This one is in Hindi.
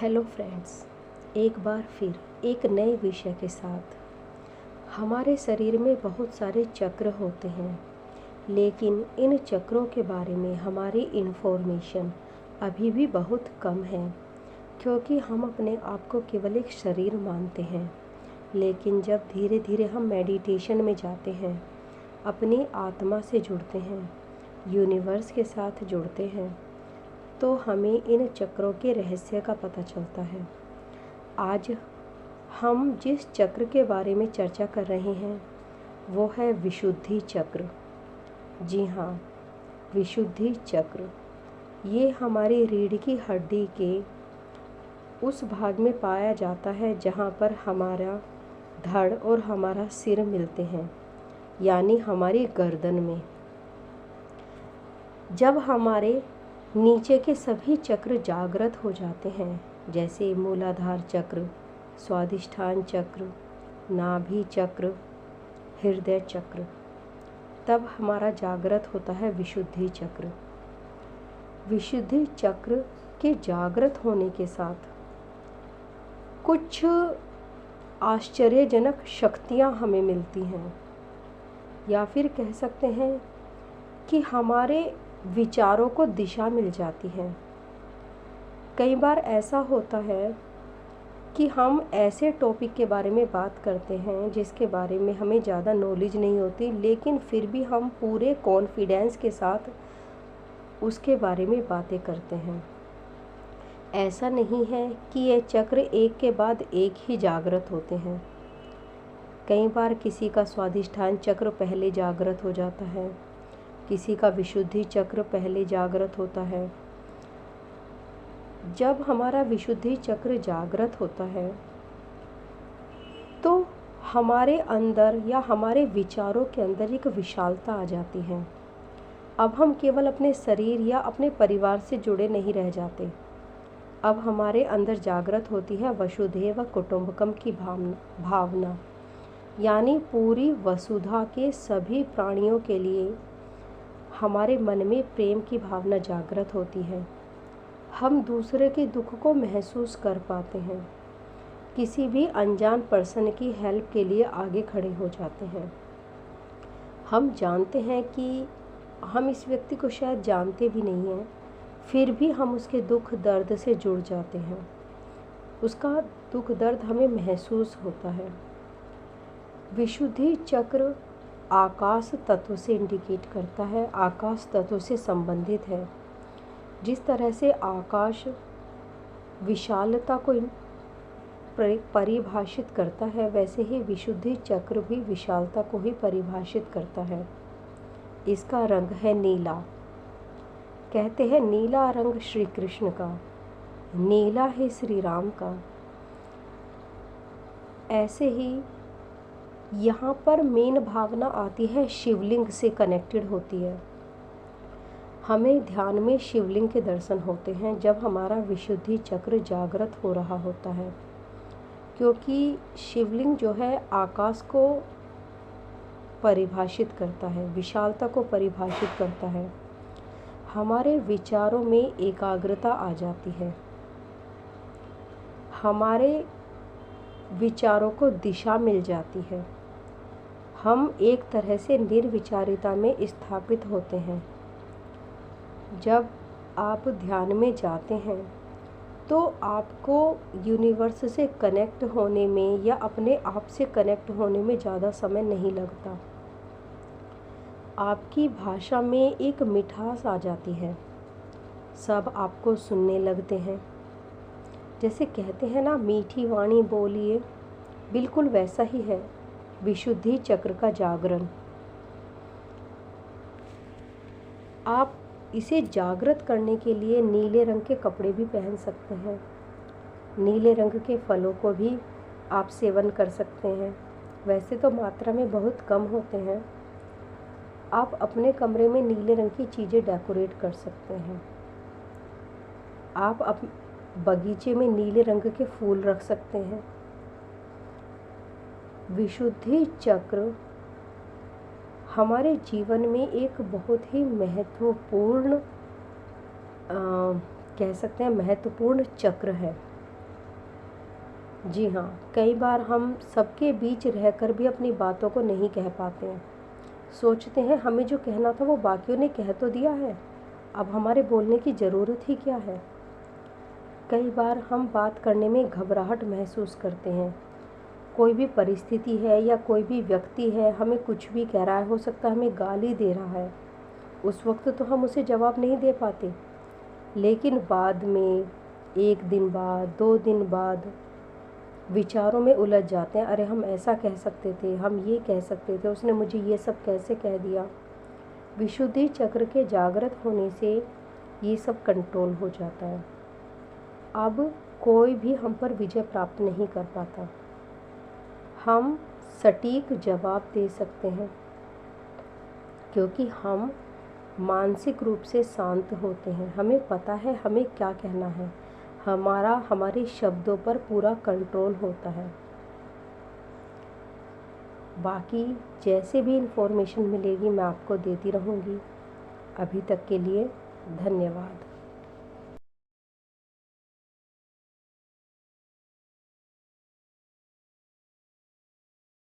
हेलो फ्रेंड्स, एक बार फिर एक नए विषय के साथ। हमारे शरीर में बहुत सारे चक्र होते हैं, लेकिन इन चक्रों के बारे में हमारी इन्फॉर्मेशन अभी भी बहुत कम है, क्योंकि हम अपने आप को केवल एक शरीर मानते हैं। लेकिन जब धीरे धीरे हम मेडिटेशन में जाते हैं, अपनी आत्मा से जुड़ते हैं, यूनिवर्स के साथ जुड़ते हैं, तो हमें इन चक्रों के रहस्य का पता चलता है। आज हम जिस चक्र के बारे में चर्चा कर रहे हैं वो है विशुद्धि चक्र। जी हाँ, विशुद्धि चक्र ये हमारी रीढ़ की हड्डी के उस भाग में पाया जाता है जहाँ पर हमारा धड़ और हमारा सिर मिलते हैं, यानी हमारी गर्दन में। जब हमारे नीचे के सभी चक्र जागृत हो जाते हैं, जैसे मूलाधार चक्र, स्वादिष्ठान चक्र, नाभि चक्र, हृदय चक्र, तब हमारा जागृत होता है विशुद्धि चक्र। विशुद्धि चक्र के जागृत होने के साथ कुछ आश्चर्यजनक शक्तियाँ हमें मिलती हैं, या फिर कह सकते हैं कि हमारे विचारों को दिशा मिल जाती है। कई बार ऐसा होता है कि हम ऐसे टॉपिक के बारे में बात करते हैं जिसके बारे में हमें ज़्यादा नॉलेज नहीं होती, लेकिन फिर भी हम पूरे कॉन्फिडेंस के साथ उसके बारे में बातें करते हैं। ऐसा नहीं है कि ये चक्र एक के बाद एक ही जागृत होते हैं। कई बार किसी का स्वादिष्ठान चक्र पहले जागृत हो जाता है, किसी का विशुद्धि चक्र पहले जागृत होता है। जब हमारा विशुद्धि चक्र जागृत होता है तो हमारे अंदर या हमारे विचारों के अंदर एक विशालता आ जाती है। अब हम केवल अपने शरीर या अपने परिवार से जुड़े नहीं रह जाते। अब हमारे अंदर जागृत होती है वसुधैव कुटुंबकम की भावना, यानी पूरी वसुधा के सभी प्राणियों के लिए हमारे मन में प्रेम की भावना जागृत होती है। हम दूसरे के दुख को महसूस कर पाते हैं, किसी भी अनजान पर्सन की हेल्प के लिए आगे खड़े हो जाते हैं। हम जानते हैं कि हम इस व्यक्ति को शायद जानते भी नहीं हैं, फिर भी हम उसके दुख दर्द से जुड़ जाते हैं। उसका दुख दर्द हमें महसूस होता है। विशुद्धि चक्र आकाश तत्व से इंडिकेट करता है, आकाश तत्व से संबंधित है। जिस तरह से आकाश विशालता को परिभाषित करता है, वैसे ही विशुद्धि चक्र भी विशालता को ही परिभाषित करता है। इसका रंग है नीला। कहते हैं नीला रंग श्री कृष्ण का, नीला है श्री राम का। ऐसे ही यहाँ पर मेन भावना आती है शिवलिंग से कनेक्टेड होती है। हमें ध्यान में शिवलिंग के दर्शन होते हैं जब हमारा विशुद्धि चक्र जागृत हो रहा होता है, क्योंकि शिवलिंग जो है आकाश को परिभाषित करता है, विशालता को परिभाषित करता है। हमारे विचारों में एकाग्रता आ जाती है, हमारे विचारों को दिशा मिल जाती है। हम एक तरह से निर्विचारिता में स्थापित होते हैं। जब आप ध्यान में जाते हैं तो आपको यूनिवर्स से कनेक्ट होने में या अपने आप से कनेक्ट होने में ज़्यादा समय नहीं लगता। आपकी भाषा में एक मिठास आ जाती है, सब आपको सुनने लगते हैं। जैसे कहते हैं ना, मीठी वाणी बोलिए, बिल्कुल वैसा ही है विशुद्धि चक्र का जागरण। आप इसे जागृत करने के लिए नीले रंग के कपड़े भी पहन सकते हैं, नीले रंग के फलों को भी आप सेवन कर सकते हैं। वैसे तो मात्रा में बहुत कम होते हैं। आप अपने कमरे में नीले रंग की चीज़ें डेकोरेट कर सकते हैं। आप बगीचे में नीले रंग के फूल रख सकते हैं। विशुद्धि चक्र हमारे जीवन में एक बहुत ही महत्वपूर्ण कह सकते हैं महत्वपूर्ण चक्र है। जी हाँ, कई बार हम सबके बीच रहकर भी अपनी बातों को नहीं कह पाते हैं। सोचते हैं हमें जो कहना था वो बाकियों ने कह तो दिया है, अब हमारे बोलने की ज़रूरत ही क्या है। कई बार हम बात करने में घबराहट महसूस करते हैं। कोई भी परिस्थिति है या कोई भी व्यक्ति है हमें कुछ भी कह रहा है, हो सकता है हमें गाली दे रहा है, उस वक्त तो हम उसे जवाब नहीं दे पाते, लेकिन बाद में 1 दिन बाद 2 दिन बाद विचारों में उलझ जाते हैं। अरे हम ऐसा कह सकते थे, हम ये कह सकते थे, उसने मुझे ये सब कैसे कह दिया। विशुद्धि चक्र के जागृत होने से ये सब कंट्रोल हो जाता है। अब कोई भी हम पर विजय प्राप्त नहीं कर पाता। हम सटीक जवाब दे सकते हैं क्योंकि हम मानसिक रूप से शांत होते हैं। हमें पता है हमें क्या कहना है, हमारे शब्दों पर पूरा कंट्रोल होता है। बाकी जैसे भी इन्फॉर्मेशन मिलेगी मैं आपको देती रहूँगी। अभी तक के लिए धन्यवाद।